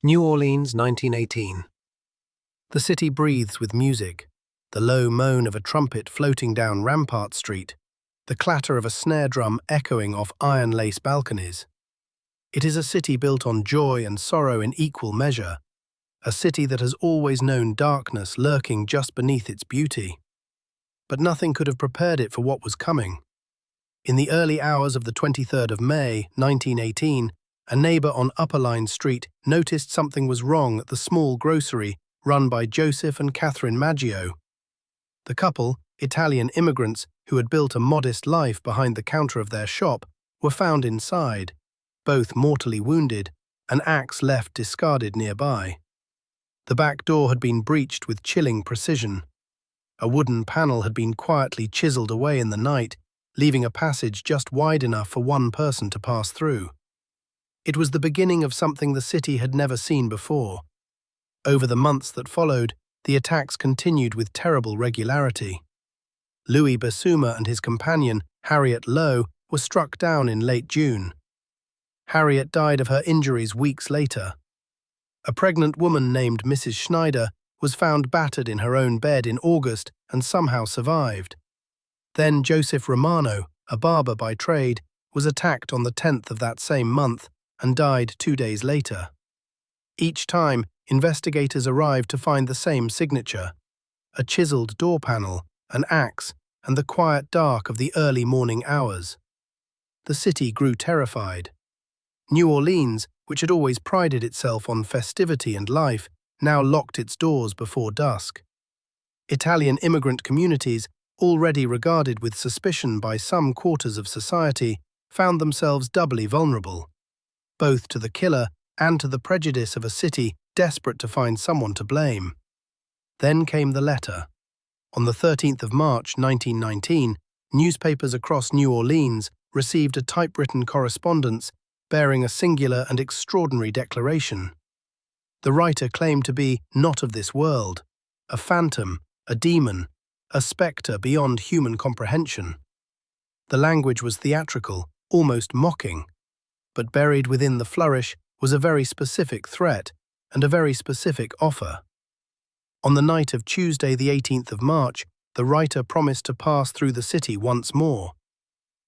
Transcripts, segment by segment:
New Orleans, 1918. The city breathes with music, the low moan of a trumpet floating down Rampart Street, the clatter of a snare drum echoing off iron lace balconies. It is a city built on joy and sorrow in equal measure, a city that has always known darkness lurking just beneath its beauty. But nothing could have prepared it for what was coming. In the early hours of the 23rd of May, 1918, a neighbor on Upper Line Street noticed something was wrong at the small grocery run by Joseph and Catherine Maggio. The couple, Italian immigrants who had built a modest life behind the counter of their shop, were found inside, both mortally wounded, an axe left discarded nearby. The back door had been breached with chilling precision. A wooden panel had been quietly chiseled away in the night, leaving a passage just wide enough for one person to pass through. It was the beginning of something the city had never seen before. Over the months that followed, the attacks continued with terrible regularity. Louis Basuma and his companion, Harriet Lowe, were struck down in late June. Harriet died of her injuries weeks later. A pregnant woman named Mrs. Schneider was found battered in her own bed in August and somehow survived. Then Joseph Romano, a barber by trade, was attacked on the 10th of that same month and died 2 days later. Each time, investigators arrived to find the same signature: a chiseled door panel, an axe, and the quiet dark of the early morning hours. The city grew terrified. New Orleans, which had always prided itself on festivity and life, now locked its doors before dusk. Italian immigrant communities, already regarded with suspicion by some quarters of society, found themselves doubly vulnerable, both to the killer and to the prejudice of a city desperate to find someone to blame. Then came the letter. On the 13th of March, 1919, newspapers across New Orleans received a typewritten correspondence bearing a singular and extraordinary declaration. The writer claimed to be not of this world, a phantom, a demon, a spectre beyond human comprehension. The language was theatrical, almost mocking, but buried within the flourish was a very specific threat and a very specific offer. On the night of Tuesday, the 18th of March, the writer promised to pass through the city once more.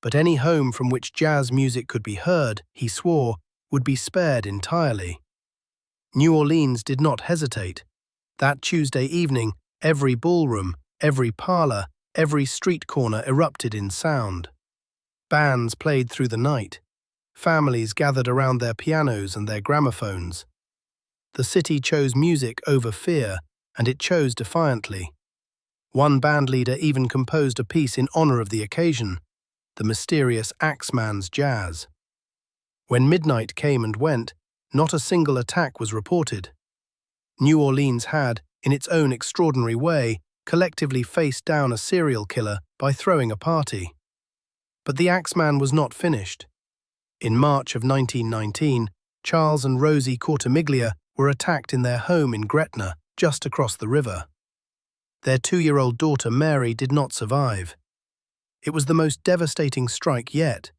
But any home from which jazz music could be heard, he swore, would be spared entirely. New Orleans did not hesitate. That Tuesday evening, every ballroom, every parlor, every street corner erupted in sound. Bands played through the night. Families gathered around their pianos and their gramophones. The city chose music over fear, and it chose defiantly. One bandleader even composed a piece in honor of the occasion, the mysterious Axeman's Jazz. When midnight came and went, not a single attack was reported. New Orleans had, in its own extraordinary way, collectively faced down a serial killer by throwing a party. But the Axeman was not finished. In March of 1919, Charles and Rosie Cortimiglia were attacked in their home in Gretna, just across the river. Their 2-year-old daughter Mary did not survive. It was the most devastating strike yet,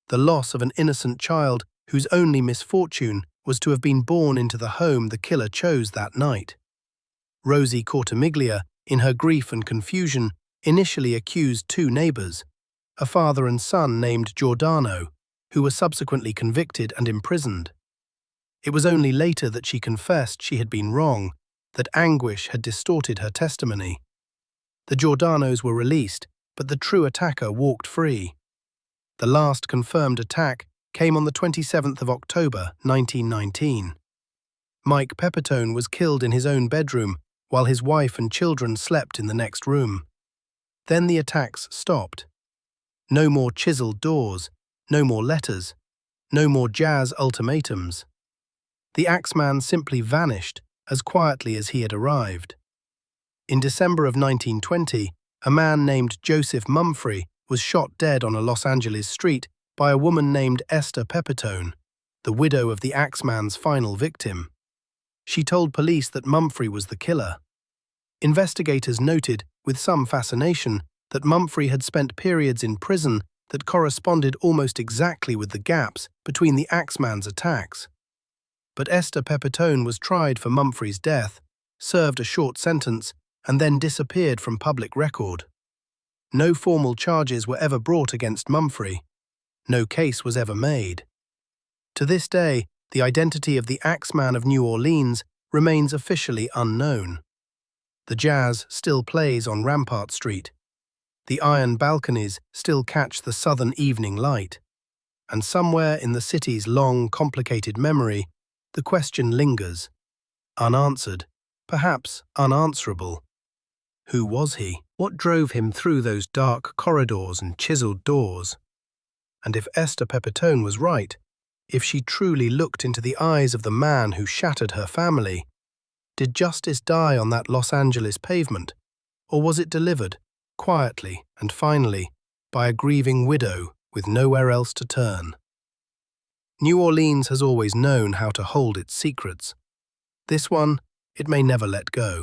the loss of an innocent child whose only misfortune was to have been born into the home the killer chose that night. Rosie Cortimiglia, in her grief and confusion, initially accused 2 neighbors, a father and son named Giordano, who were subsequently convicted and imprisoned. It was only later that she confessed she had been wrong, that anguish had distorted her testimony. The Giordanos were released, but the true attacker walked free. The last confirmed attack came on the 27th of October, 1919. Mike Pepitone was killed in his own bedroom while his wife and children slept in the next room. Then the attacks stopped. No more chiseled doors, no more letters, no more jazz ultimatums. The Axeman simply vanished as quietly as he had arrived. In December of 1920, a man named Joseph Mumphrey was shot dead on a Los Angeles street by a woman named Esther Pepitone, the widow of the Axeman's final victim. She told police that Mumphrey was the killer. Investigators noted, with some fascination, that Mumphrey had spent periods in prison that corresponded almost exactly with the gaps between the Axeman's attacks. But Esther Pepitone was tried for Mumphrey's death, served a short sentence, and then disappeared from public record. No formal charges were ever brought against Mumphrey. No case was ever made. To this day, the identity of the Axeman of New Orleans remains officially unknown. The jazz still plays on Rampart Street. The iron balconies still catch the southern evening light. And somewhere in the city's long, complicated memory, the question lingers, unanswered, perhaps unanswerable. Who was he? What drove him through those dark corridors and chiseled doors? And if Esther Pepitone was right, if she truly looked into the eyes of the man who shattered her family, did justice die on that Los Angeles pavement, or was it delivered, quietly and finally, by a grieving widow with nowhere else to turn? New Orleans has always known how to hold its secrets. This one, it may never let go.